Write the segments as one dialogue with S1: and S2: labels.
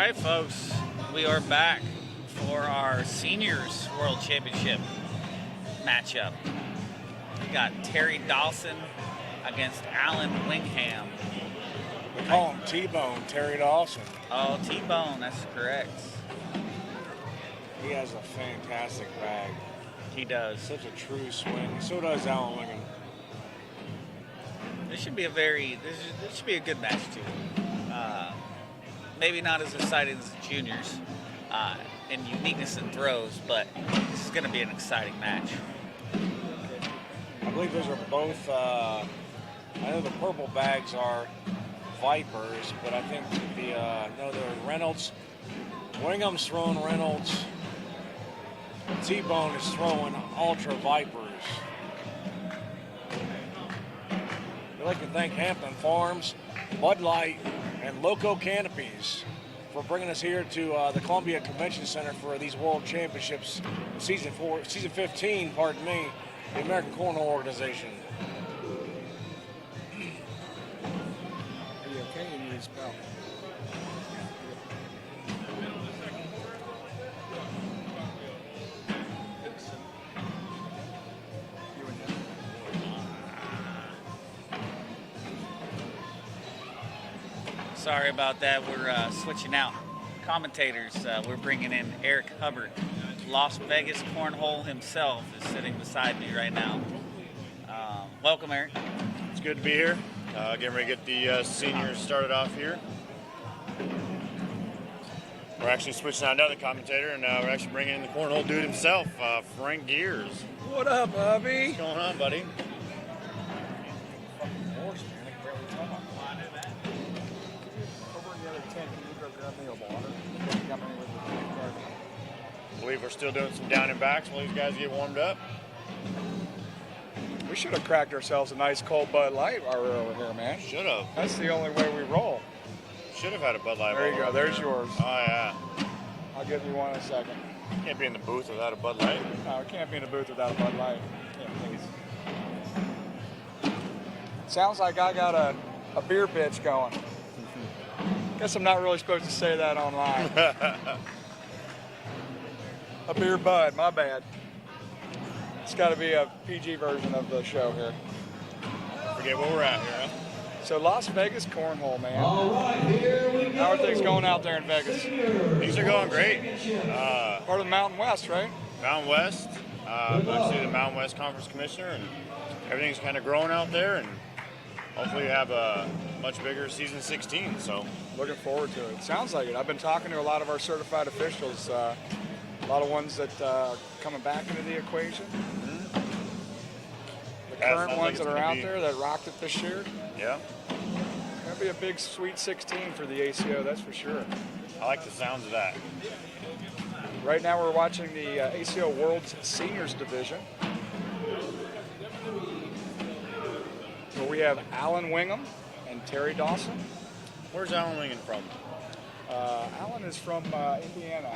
S1: right, folks, we are back for our Seniors World Championship matchup. We got Terry Dawson against Alan Wingham.
S2: We call him T-Bone, Terry Dawson.
S1: Oh, T-Bone, that's correct.
S2: He has a fantastic bag.
S1: He does.
S2: Such a true swing. So does Alan Wingham.
S1: This should be a this should be a good match too. Maybe not as exciting as the juniors in uniqueness and throws, but this is going to be an exciting match.
S2: I believe those are both. I know the purple bags are Vipers, but I think no, they're Reynolds. Wingham's throwing Reynolds. T-Bone is throwing Ultra Vipers. We'd like to thank Hampton Farms, Bud Light, and Loco Canopies for bringing us here to the Columbia Convention Center for these World Championships, season 15, pardon me, the American Cornhole Organization.
S3: Are you okay? You need a spell.
S1: Sorry about that. We're switching out commentators. We're bringing in Eric Hubbard. Las Vegas Cornhole himself is sitting beside me right now. Welcome, Eric.
S4: It's good to be here. Getting ready to get the seniors started off here. We're actually switching out another commentator, and we're actually bringing in the cornhole dude himself, Frank Gears.
S3: What up, Bubby?
S4: What's going on, buddy? I believe we're still doing some down and backs while these guys get warmed up.
S3: We should have cracked ourselves a nice cold Bud Light while we were over here, man.
S4: Should have.
S3: That's the only way we roll.
S4: Should have had a Bud Light.
S3: There you go. There's yours.
S4: Oh, yeah.
S3: I'll give you one in a second.
S4: Can't be in the booth without a Bud Light.
S3: No, we can't be in a booth without a Bud Light. Yeah, please. Sounds like I got a beer bitch going. Guess I'm not really supposed to say that online. A beer bud, my bad. It's got to be a PG version of the show here.
S4: Forget where we're at here, huh?
S3: So Las Vegas Cornhole, man. All right, here we go. How are things going out there in Vegas?
S4: Things are going great.
S3: Part of the Mountain West, right?
S4: Mountain West. Actually the Mountain West Conference Commissioner, and everything's kind of growing out there, and hopefully have a much bigger season 16. So
S3: looking forward to it. Sounds like it. I've been talking to a lot of our certified officials. A lot of ones that are coming back into the equation.
S4: Mm-hmm.
S3: The current ones that are out there that rocked it this year.
S4: Yeah.
S3: Gonna be a big Sweet 16 for the ACO, that's for sure.
S4: I like the sounds of that.
S3: Right now we're watching the ACO World Seniors Division, where we have Alan Wingham and Terry Dawson.
S4: Where's Alan Wingham from?
S3: Alan is from Indiana.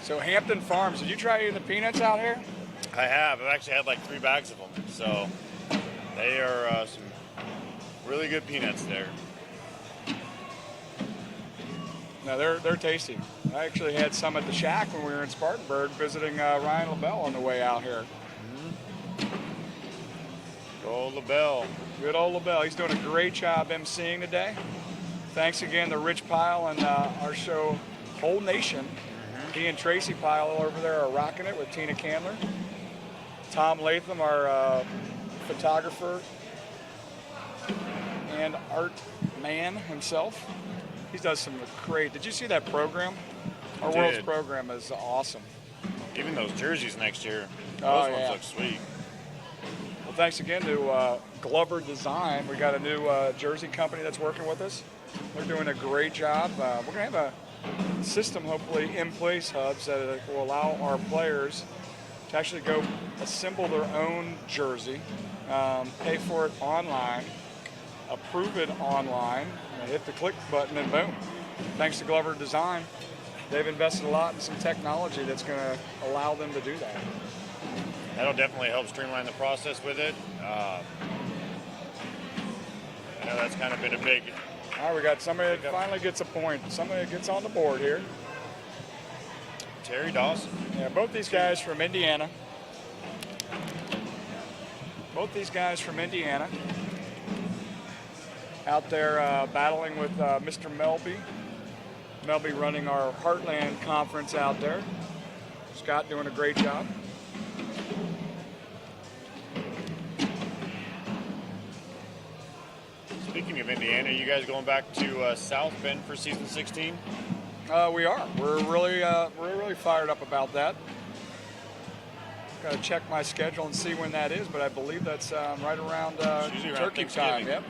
S3: So Hampton Farms, did you try any of the peanuts out here?
S4: I have. I've actually had like 3 bags of them. So they are some really good peanuts there.
S3: No, they're tasty. I actually had some at the shack when we were in Spartanburg visiting Ryan LaBelle on the way out here.
S4: Good old LaBelle.
S3: Good old LaBelle. He's doing a great job emceeing today. Thanks again to Rich Pyle and our show, Whole Nation. He and Tracy Pyle over there are rocking it with Tina Candler. Tom Latham, our photographer and art man himself. He does some great. Did you see that program? Our World's program is awesome.
S4: Even those jerseys next year,
S3: Oh,
S4: those
S3: yeah.
S4: ones look sweet.
S3: Well, thanks again to Glover Design. We got a new jersey company that's working with us. They're doing a great job. We're going to have a system hopefully in place, Hubs, that will allow our players to actually go assemble their own jersey, pay for it online, approve it online, and hit the click button, and boom. Thanks to Glover Design, they've invested a lot in some technology that's going to allow them to do that.
S4: That'll definitely help streamline the process with it. I know that's kind of been a big.
S3: All right, we got somebody that finally gets a point. Somebody that gets on the board here.
S4: Terry Dawson.
S3: Yeah, both these guys from Indiana. Both these guys from Indiana. Out there battling with Mr. Melby. Melby running our Heartland Conference out there. Scott doing a great job.
S4: Speaking of Indiana, you guys going back to South Bend for season 16?
S3: We are. We're really fired up about that. Got to check my schedule and see when that is, but I believe that's right around turkey time. Yep.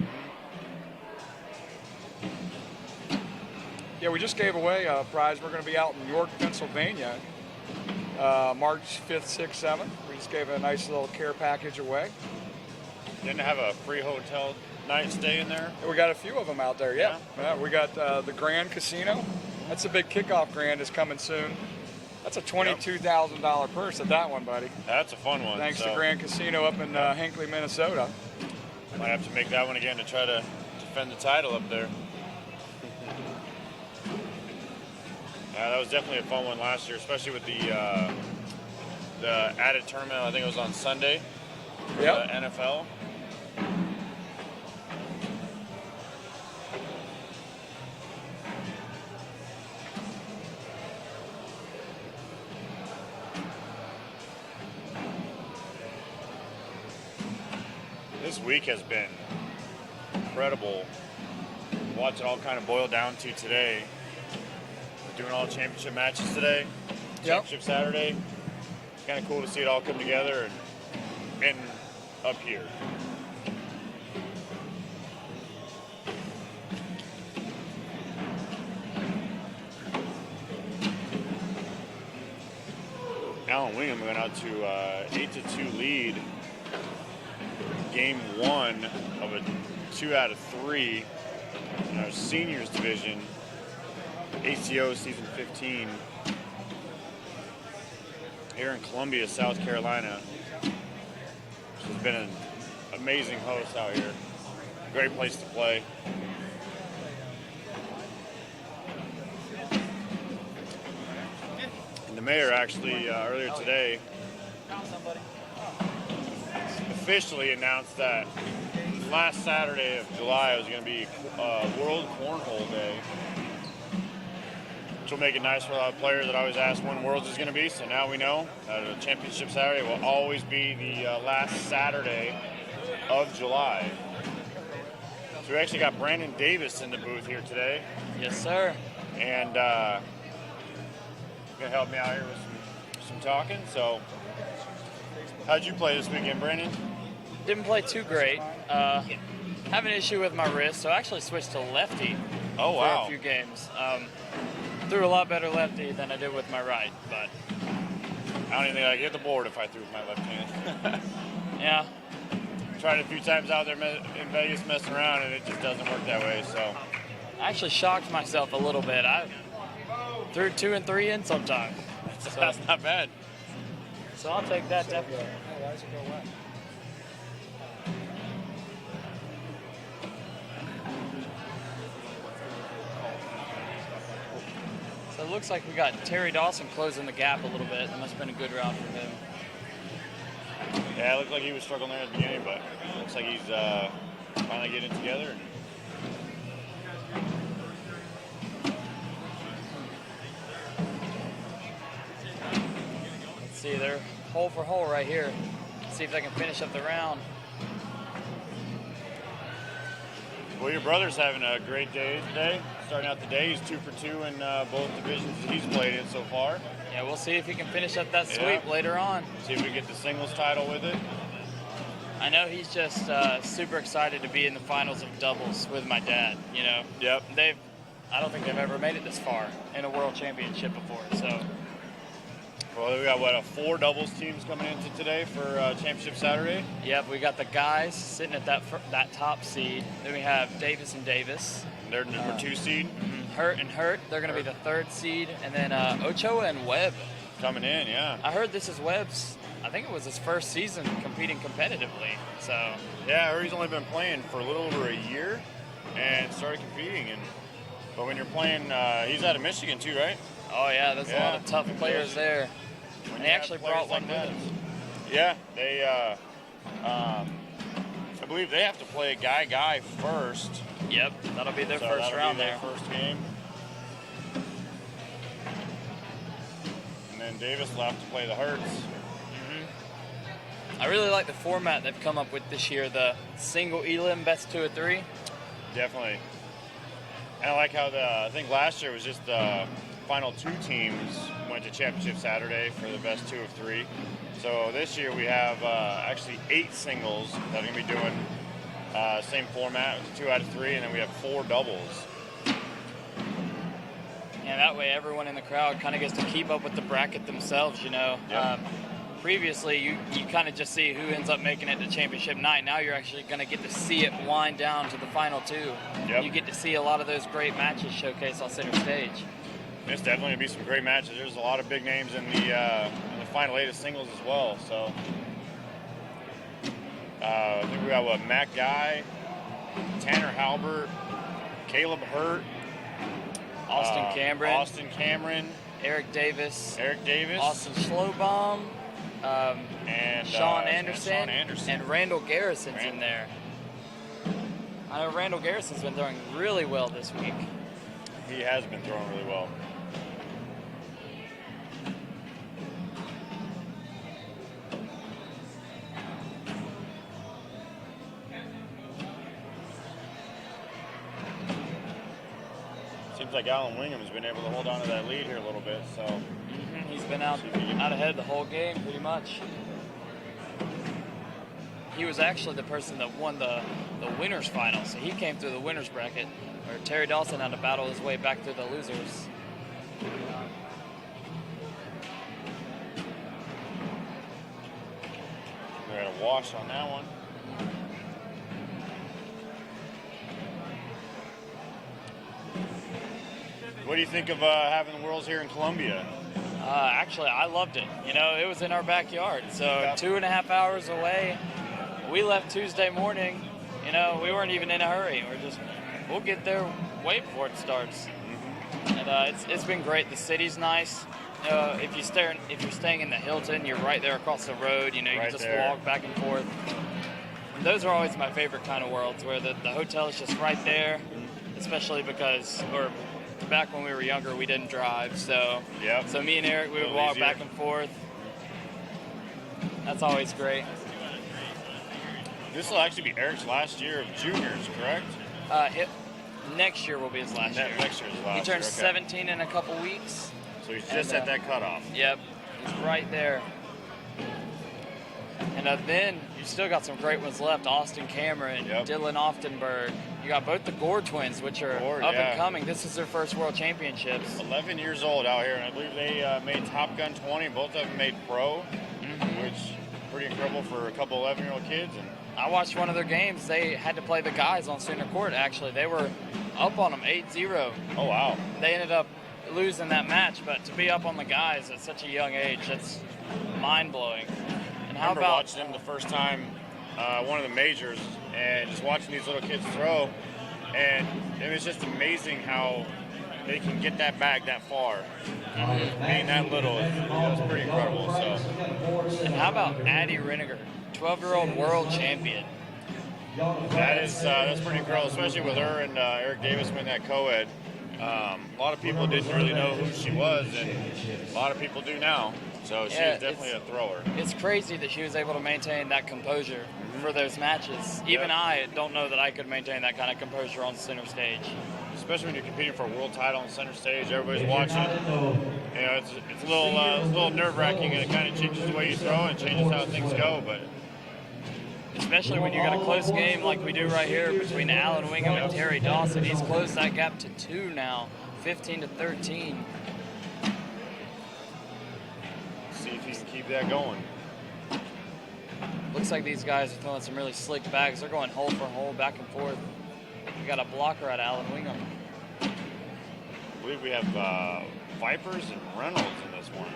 S3: Yeah, we just gave away a prize. We're going to be out in York, Pennsylvania, March 5th, 6th, 7th. We just gave a nice little care package away.
S4: Didn't have a free hotel night stay in there?
S3: We got a few of them out there, yeah. We got the Grand Casino. That's a big kickoff grand is coming soon. That's a $22,000 purse at that one, buddy.
S4: That's a fun one.
S3: Thanks to Grand Casino up in Hinckley, Minnesota.
S4: Might have to make that one again to try to defend the title up there. Yeah, that was definitely a fun one last year, especially with the added tournament. I think it was on Sunday for the NFL. This week has been incredible. Watch it all kind of boil down to today. We're doing all championship matches today. Championship Saturday. It's kind of cool to see it all come together and up here. Alan Wingham went out to 8-2 lead. Game 1 of a 2 out of 3 in our seniors division, ACO season 15, here in Columbia, South Carolina. She's been an amazing host out here. Great place to play. And the mayor actually earlier today officially announced that last Saturday of July was going to be World Cornhole Day, which will make it nice for a lot of players that always ask when Worlds is going to be. So now we know that the Championship Saturday will always be the last Saturday of July. So we actually got Brandon Davis in the booth here today.
S5: Yes, sir.
S4: And going to help me out here with some talking. So how'd you play this weekend, Brandon?
S5: Didn't play too great. Have an issue with my wrist, so I actually switched to lefty for a few games. Threw a lot better lefty than I did with my right, but
S4: I don't even think I could hit the board if I threw with my left hand.
S5: Yeah.
S4: Tried a few times out there in Vegas messing around, and it just doesn't work that way. So
S5: I actually shocked myself a little bit. I threw 2 and 3 in sometimes.
S4: that's not bad.
S5: So I'll take that definitely. So it looks like we got Terry Dawson closing the gap a little bit. That must have been a good round for him.
S4: Yeah, it looked like he was struggling there at the beginning, but it looks like he's finally getting it together.
S5: Let's see, they're hole for hole right here. See if they can finish up the round.
S4: Well, your brother's having a great day today. Starting out the day, he's 2 for 2 in both divisions that he's played in so far.
S5: Yeah, we'll see if he can finish up that sweep later on.
S4: See if we get the singles title with it.
S5: I know he's just super excited to be in the finals of doubles with my dad. You know.
S4: Yep.
S5: I don't think they've ever made it this far in a world championship before. So.
S4: Well, we got, what, 4 doubles teams coming into today for Championship Saturday?
S5: Yep, we got the guys sitting at that top seed. Then we have Davis and Davis.
S4: They're number 2 seed.
S5: Hurt and Hurt, they're going to be the 3rd seed. And then Ochoa and Webb.
S4: Coming in, yeah.
S5: I heard this is Webb's, I think it was his first season competing competitively. So
S4: yeah, I heard he's only been playing for a little over a year and started competing. But when you're playing, he's out of Michigan too, right?
S5: oh yeah, there's a lot of tough players there.
S4: When
S5: And
S4: you
S5: they
S4: have
S5: actually
S4: players
S5: brought one
S4: like
S5: with
S4: that,
S5: them.
S4: Yeah, they, I believe they have to play guy first.
S5: Yep, that'll be their
S4: So
S5: first
S4: that'll
S5: round
S4: be their
S5: there.
S4: first game. And then Davis will have to play the Hurts.
S5: I really like the format they've come up with this year, the single elim best 2 of 3.
S4: Definitely. And I like how I think last year was just the final 2 teams went to Championship Saturday for the best 2 of 3. So this year we have actually 8 singles that are going to be doing same format, 2 out of 3, and then we have 4 doubles.
S5: And that way everyone in the crowd kind of gets to keep up with the bracket themselves, you know.
S4: Yep.
S5: Previously, you kind of just see who ends up making it to championship night. Now you're actually going to get to see it wind down to the final 2.
S4: Yep.
S5: You get to see a lot of those great matches showcased on center stage.
S4: It's definitely going to be some great matches. There's a lot of big names in the final 8 of singles as well. So I think we got Matt Guy, Tanner Halbert, Caleb Hurt, Austin Cameron,
S5: Eric Davis, Austin Slowbaum,
S4: and
S5: Sean
S4: and
S5: Anderson,
S4: Sean Anderson.
S5: and Randall Garrison's in there. I know Randall Garrison's been throwing really well this week.
S4: He has been throwing really well. Seems like Alan Wingham has been able to hold on to that lead here a little bit. So
S5: He's been out ahead the whole game pretty much. He was actually the person that won the winners final, so he came through the winners bracket, where Terry Dawson had to battle his way back through the losers.
S4: we had a wash on that one. What do you think of having the Worlds here in Columbia?
S5: Actually, I loved it. You know, it was in our backyard, so 2.5 hours away. We left Tuesday morning. You know, we weren't even in a hurry. We'll get there way before it starts. And it's been great. The city's nice. If you're staying in the Hilton, you're right there across the road. You know, you
S4: Right
S5: can just
S4: there.
S5: walk back and forth. And those are always my favorite kind of worlds, where the hotel is just right there, especially because, or back when we were younger, we didn't drive. So,
S4: Yep.
S5: so me and Eric, we would
S4: Little
S5: walk
S4: easier.
S5: back and forth. That's always great.
S4: This will actually be Eric's last year of juniors, correct?
S5: Next year will be his last year.
S4: Next year's his last
S5: He turns
S4: year, okay.
S5: 17 in a couple weeks.
S4: So he's just at that cutoff.
S5: Yep, he's right there. And then you still got some great ones left. Austin Cameron,
S4: Yep.
S5: Dylan Oftenberg. You got both the Gore twins, which are
S4: Gore,
S5: up
S4: yeah.
S5: and coming. This is their first World Championships.
S4: 11 years old out here, and I believe they made Top Gun 20. Both of them made pro, which is pretty incredible for a couple 11-year-old kids. And
S5: I watched one of their games. They had to play the guys on center court, actually. They were up on them 8-0.
S4: oh wow,
S5: They ended up losing that match, but to be up on the guys at such a young age, that's mind-blowing. And
S4: I
S5: how
S4: remember
S5: about
S4: watching them the first time, one of the majors, and just watching these little kids throw, and it was just amazing how they can get that bag that far. Being that little, it was pretty incredible. So
S5: and how about Addie Riniger, 12-year-old world champion?
S4: that's pretty incredible, especially with her and Eric Davis winning that co-ed. A lot of people didn't really know who she was, and a lot of people do now. So she's
S5: Yeah,
S4: definitely a thrower.
S5: It's crazy that she was able to maintain that composure for those matches. Even I don't know that I could maintain that kind of composure on center stage.
S4: Especially when you're competing for a world title on center stage, everybody's watching. You know, it's a little nerve-wracking, and it kind of changes the way you throw and changes how things go. But
S5: Especially when you got a close game like we do right here between Alan Wingham and Terry Dawson. He's closed that gap to 2 now, 15-13.
S4: keep that going.
S5: Looks like these guys are throwing some really slick bags. They're going hole for hole, back and forth. We got a blocker at Alan Wingham.
S4: I believe we have Vipers and Reynolds in this one.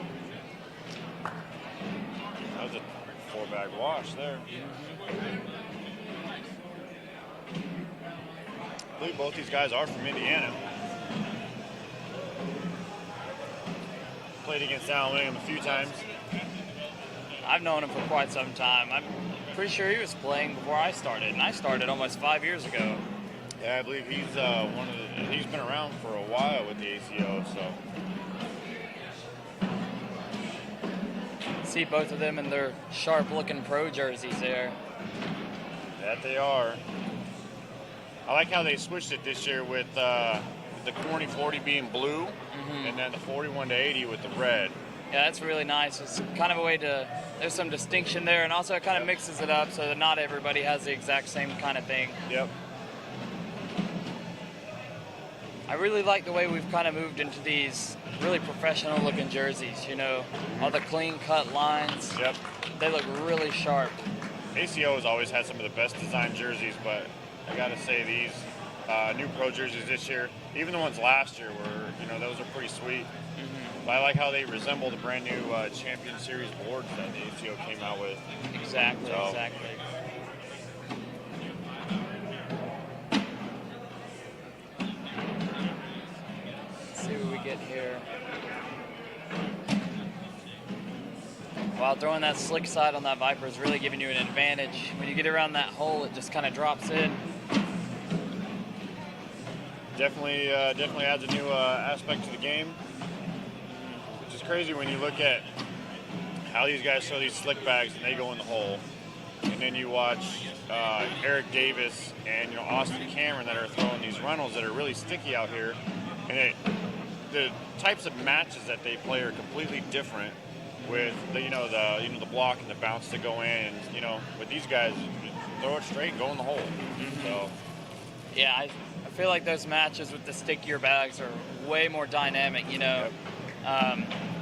S4: That was a 4-bag wash there. I believe both these guys are from Indiana. Played against Alan Wingham a few times.
S5: I've known him for quite some time. I'm pretty sure he was playing before I started, and I started almost 5 years ago.
S4: Yeah, I believe he's he's been around for a while with the ACO, so.
S5: See both of them in their sharp-looking pro jerseys there.
S4: That they are. I like how they switched it this year with the corny 40 being blue, and then the 41 to 80 with the red.
S5: Yeah, that's really nice. It's kind of a way to, there's some distinction there, and also it kind of mixes it up so that not everybody has the exact same kind of thing.
S4: Yep.
S5: I really like the way we've kind of moved into these really professional looking jerseys, you know, all the clean cut lines.
S4: Yep.
S5: They look really sharp.
S4: ACO has always had some of the best designed jerseys, but I got to say these new pro jerseys this year, even the ones last year were, you know, those are pretty sweet. But I like how they resemble the brand new Champion Series boards that the ACO came out with.
S5: Exactly,
S4: So.
S5: exactly. Let's see what we get here. While throwing that slick side on that Viper is really giving you an advantage. When you get around that hole, it just kind of drops in.
S4: Definitely adds a new aspect to the game. Which is crazy when you look at how these guys throw these slick bags and they go in the hole. And then you watch Eric Davis and Austin Cameron that are throwing these Reynolds that are really sticky out here. And the types of matches that they play are completely different with the block and the bounce to go in. And, with these guys, throw it straight and go in the hole. So
S5: Yeah, I feel like those matches with the stickier bags are way more dynamic,
S4: Yep.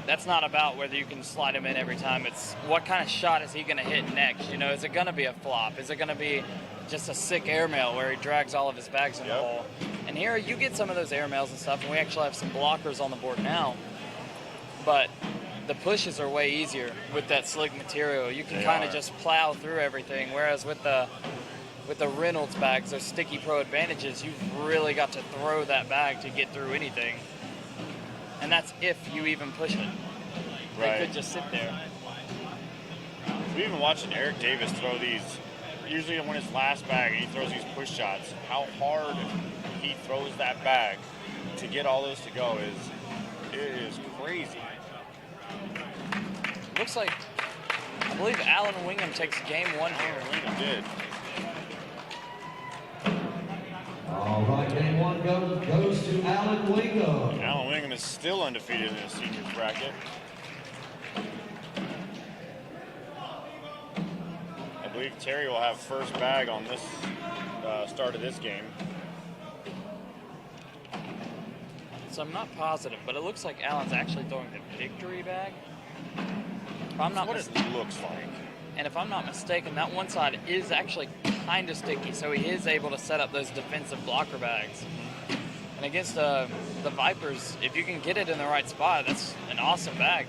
S5: That's not about whether you can slide him in every time. It's what kind of shot is he going to hit next? Is it going to be a flop? Is it going to be just a sick airmail where he drags all of his bags in the hole? And here you get some of those airmails and stuff, and we actually have some blockers on the board now. But the pushes are way easier with that slick material. You can kind of just plow through everything, whereas with the Reynolds bags, those sticky pro advantages, you've really got to throw that bag to get through anything. And that's if you even push it. They could just sit there.
S4: We've been watching Eric Davis throw these, usually when his last bag, and he throws these push shots. How hard he throws that bag to get all those to go is crazy.
S5: Looks like, I believe Alan Wingham takes game one here.
S4: Wingham did.
S6: All right, game one goes to Alan Wingham.
S4: Alan Wingham is still undefeated in the seniors bracket. I believe Terry will have first bag on this start of this game.
S5: So I'm not positive, but it looks like Alan's actually throwing the victory bag. If I'm not
S4: That's what it looks like.
S5: And if I'm not mistaken, that one side is actually kind of sticky, so he is able to set up those defensive blocker bags. And against the Vipers, if you can get it in the right spot, that's an awesome bag.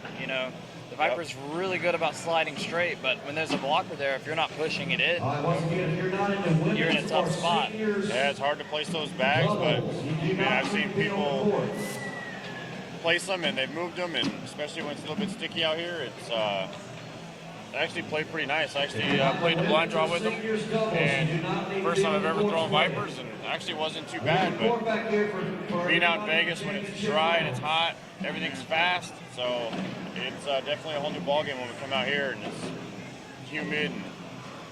S5: The Viper's really good about sliding straight, but when there's a blocker there, if you're not pushing it in, you're in a tough spot.
S4: Yeah, it's hard to place those bags, but I've seen people place them and they've moved them, and especially when it's a little bit sticky out here, it's actually played pretty nice. I actually played the blind draw with them, and first time I've ever thrown Vipers, and actually wasn't too bad, but being out in Vegas when it's dry and it's hot, everything's fast, so it's definitely a whole new ballgame when we come out here and it's humid and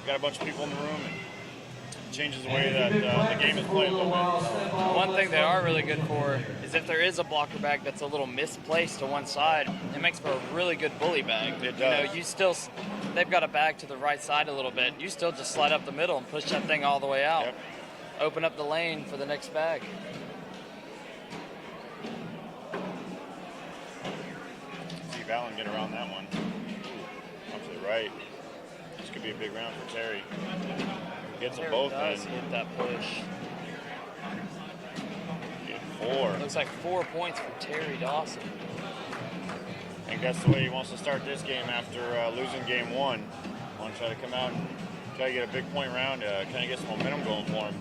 S4: got a bunch of people in the room, and it changes the way that the game is played a little bit.
S5: One thing they are really good for is if there is a blocker bag that's a little misplaced to one side, it makes for a really good bully bag.
S4: It does.
S5: They've got a bag to the right side a little bit. You still just slide up the middle and push that thing all the way out.
S4: Yep.
S5: Open up the lane for the next bag.
S4: See if Alan get around that one. right. This could be a big round for Terry. Gets them
S5: Terry
S4: both
S5: does
S4: in.
S5: hit that push.
S4: Get 4.
S5: Looks like 4 points for Terry Dawson.
S4: I think that's the way he wants to start this game after losing game 1. Want to try to come out and try to get a big point round, kind of get some momentum going for him.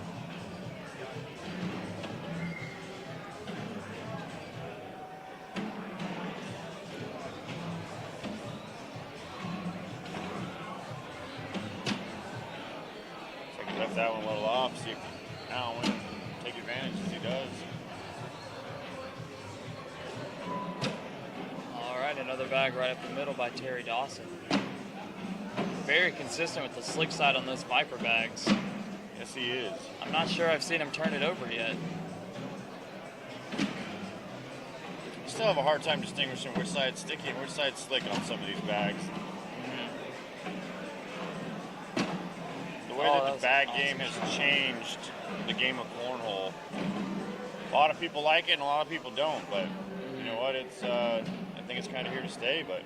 S4: Left that one a little off, see if Allen can take advantage as he does.
S5: All right, another bag right up the middle by Terry Dawson. Very consistent with the slick side on those Viper bags.
S4: Yes, he is.
S5: I'm not sure I've seen him turn it over yet.
S4: Still have a hard time distinguishing which side's sticky and which side's slick on some of these bags. The way that the bag game has changed the game of cornhole. A lot of people like it and a lot of people don't, but you know what? It's I think it's kind of here to stay. But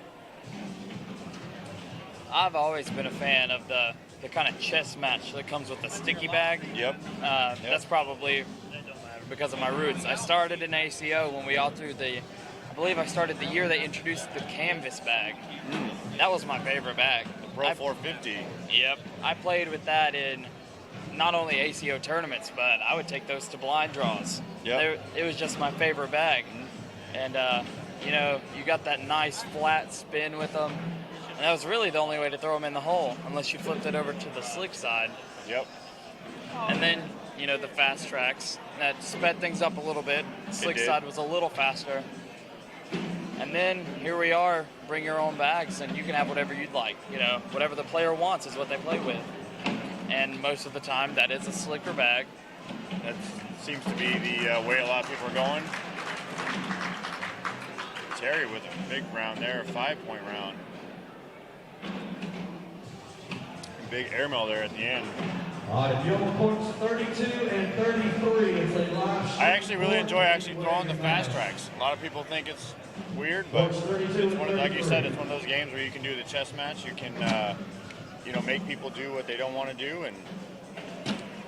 S5: I've always been a fan of the kind of chess match that comes with the sticky bag.
S4: Yep.
S5: That's probably because of my roots. I started in ACO when we all threw I believe I started the year they introduced the canvas bag. That was my favorite bag.
S4: Pro 450.
S5: Yep. I played with that in not only ACO tournaments, but I would take those to blind draws.
S4: Yep.
S5: It was just my favorite bag. And, you know, you got that nice flat spin with them. And that was really the only way to throw them in the hole, unless you flipped it over to the slick side.
S4: Yep.
S5: And then, you know, the fast tracks. That sped things up a little bit. Slick side was a little faster. And then here we are, bring your own bags, and you can have whatever you'd like. You know, whatever the player wants is what they play with. And most of the time, that is a slicker bag.
S4: That seems to be the way a lot of people are going. Terry with a big round there, a 5-point round. And big airmail there at the end.
S6: If your points 32 and 33, it's a live.
S4: I actually really enjoy throwing the fast tracks. A lot of people think it's weird, but it's one of, like you said, it's one of those games where you can do the chess match. You can, you know, make people do what they don't want to do, and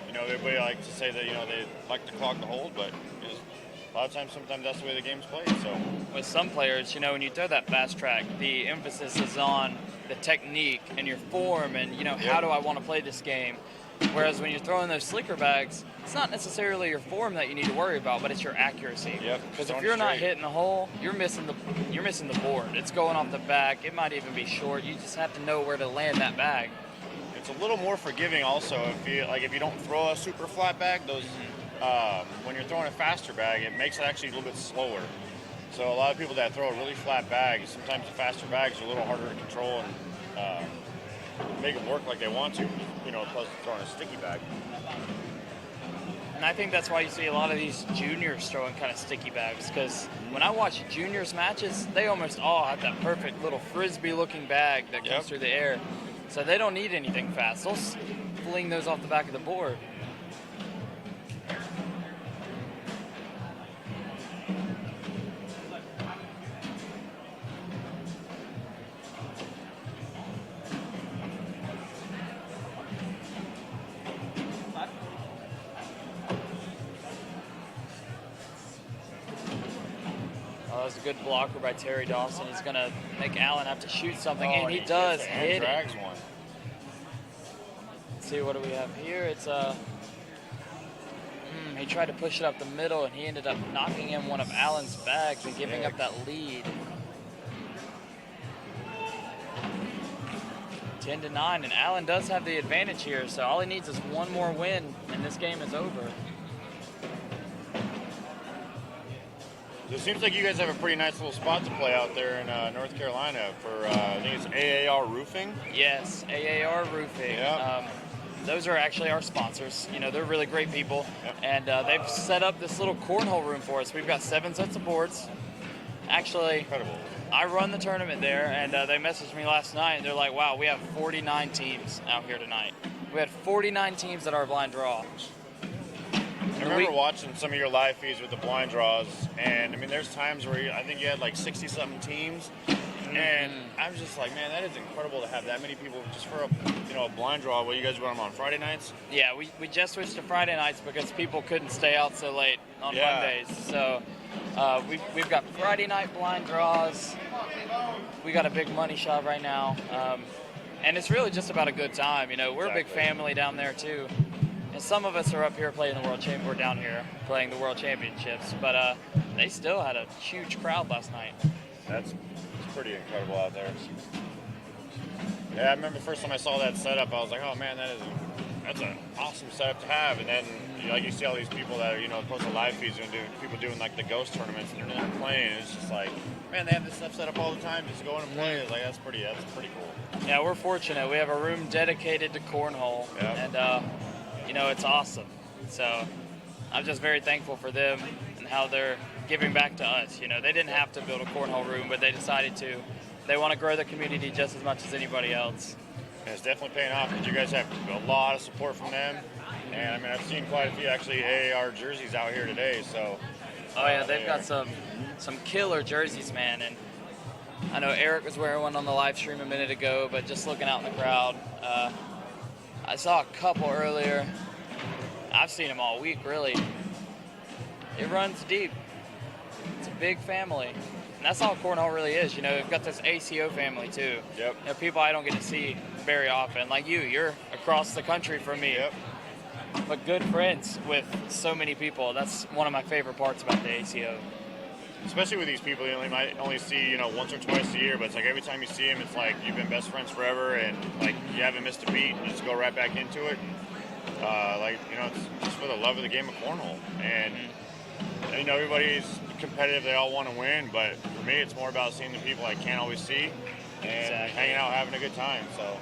S4: you know, everybody likes to say that, you know, they like to clog the hold, but a lot of times, sometimes that's the way the game's played. So
S5: with some players, you know, when you throw that fast track, the emphasis is on the technique and your form, and you know, how do I want to play this game? Whereas when you're throwing those slicker bags, it's not necessarily your form that you need to worry about, but it's your accuracy.
S4: Yep.
S5: Because if you're not hitting the hole, you're missing the board. It's going off the back. It might even be short. You just have to know where to land that bag.
S4: It's a little more forgiving also if you don't throw a super flat bag. Those when you're throwing a faster bag, it makes it actually a little bit slower. So a lot of people that throw a really flat bag, sometimes the faster bags are a little harder to control and make them work like they want to, you know, opposed to throwing a sticky bag.
S5: And I think that's why you see a lot of these juniors throwing kind of sticky bags, because when I watch juniors matches, they almost all have that perfect little frisbee-looking bag that goes through the air. So they don't need anything fast. They'll fling those off the back of the board. That was a good blocker by Terry Dawson. He's going to make Allen have to shoot something, and he does hit it.
S4: One.
S5: Let's see, what do we have here? It's he tried to push it up the middle, and he ended up knocking in one of Allen's bags and giving up that lead. 10-9, and Allen does have the advantage here, so all he needs is one more win, and this game is over.
S4: It seems like you guys have a pretty nice little spot to play out there in North Carolina for, I think it's AAR Roofing?
S5: Yes, AAR Roofing.
S4: Yeah.
S5: Those are actually our sponsors. You know, they're really great people. And they've set up this little cornhole room for us. We've got 7 sets of boards. Actually,
S4: Incredible.
S5: I run the tournament there, and they messaged me last night, and they're like, wow, we have 49 teams out here tonight. We had 49 teams at our blind draw.
S4: I remember watching some of your live feeds with the blind draws, and I mean, there's times where I think you had like 60-something teams, And I'm just like, man, that is incredible to have that many people just for a a blind draw. What you guys run them on Friday nights?
S5: Yeah, we just switched to Friday nights because people couldn't stay out so late on Mondays. So we've got Friday night blind draws. We got a big money shot right now. And it's really just about a good time. We're a big family down there too. And some of us are up here playing the we're down here playing the World Championships. But they still had a huge crowd last night.
S4: It's pretty incredible out there. Yeah, I remember the first time I saw that setup, I was like, oh man, that's an awesome setup to have. And then you see all these people that are post the live feeds and people doing like the ghost tournaments and they're not playing. It's just like, man, they have this stuff set up all the time. Just go in and play. It's like that's pretty cool.
S5: Yeah, we're fortunate. We have a room dedicated to cornhole, and it's awesome. So I'm just very thankful for them and how they're giving back to us. They didn't have to build a cornhole room, but they decided to. They want to grow the community just as much as anybody else.
S4: And it's definitely paying off because you guys have a lot of support from them. And I mean, I've seen quite a few actually AAR jerseys out here today. So.
S5: Oh yeah, they've got some killer jerseys, man. And I know Eric was wearing one on the live stream a minute ago, but just looking out in the crowd, I saw a couple earlier. I've seen them all week, really. It runs deep. It's a big family. And that's all cornhole really is. We've got this ACO family too.
S4: Yep.
S5: People I don't get to see very often. Like you're across the country from me.
S4: Yep.
S5: But good friends with so many people. That's one of my favorite parts about the ACO.
S4: Especially with these people, you might only see, once or twice a year, but it's like every time you see them, it's like you've been best friends forever and like you haven't missed a beat and you just go right back into it. It's just for the love of the game of cornhole. And everybody's competitive, they all want to win, but for me it's more about seeing the people I can't always see and hanging out, having a good time. So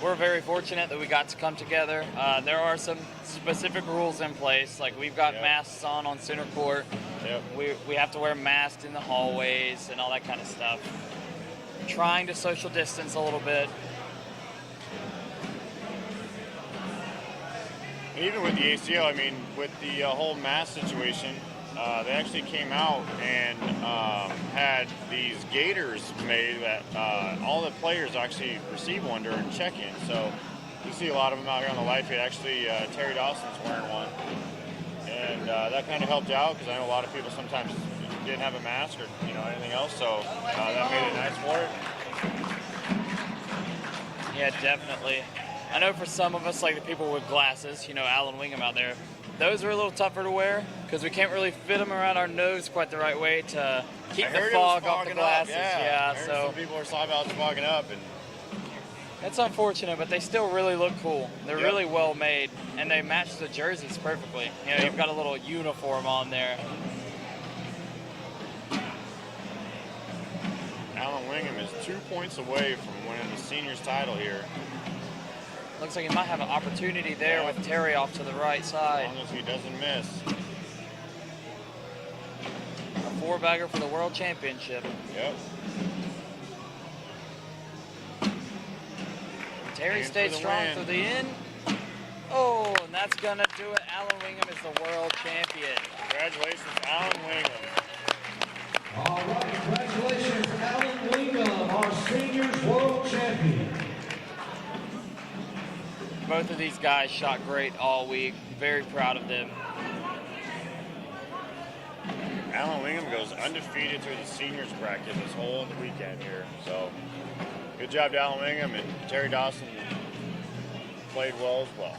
S5: we're very fortunate that we got to come together. There are some specific rules in place, like we've got masks on center court. We have to wear masks in the hallways and all that kind of stuff. Trying to social distance a little bit.
S4: And even with the ACO, I mean, with the whole mask situation, they actually came out and had these gaiters made that all the players actually receive one during check-in. So you see a lot of them out here on the live feed. Actually, Terry Dawson's wearing one. And that kind of helped out because I know a lot of people sometimes didn't have a mask or anything else. So that made it nice for it.
S5: Yeah, definitely. I know for some of us, like the people with glasses, Alan Wingham out there, those are a little tougher to wear because we can't really fit them around our nose quite the right way to keep the fog off the glasses. So
S4: some people are talking about fogging up, and
S5: it's unfortunate, but they still really look cool. They're really well made, and they match the jerseys perfectly. You've got a little uniform on there.
S4: Alan Wingham is 2 points away from winning the seniors title here.
S5: Looks like he might have an opportunity there with Terry off to the right side.
S4: As long as he doesn't miss.
S5: A four-bagger for the World Championship.
S4: Yep.
S5: Terry stayed strong through the end. Oh, and that's going to do it. Alan Wingham is the world champion.
S4: Congratulations, Alan Wingham.
S6: All right, congratulations, Alan Wingham, our seniors world champion.
S5: Both of these guys shot great all week. Very proud of them.
S4: Alan Wingham goes undefeated through the seniors bracket this whole weekend here. So good job to Alan Wingham, and Terry Dawson played well as well.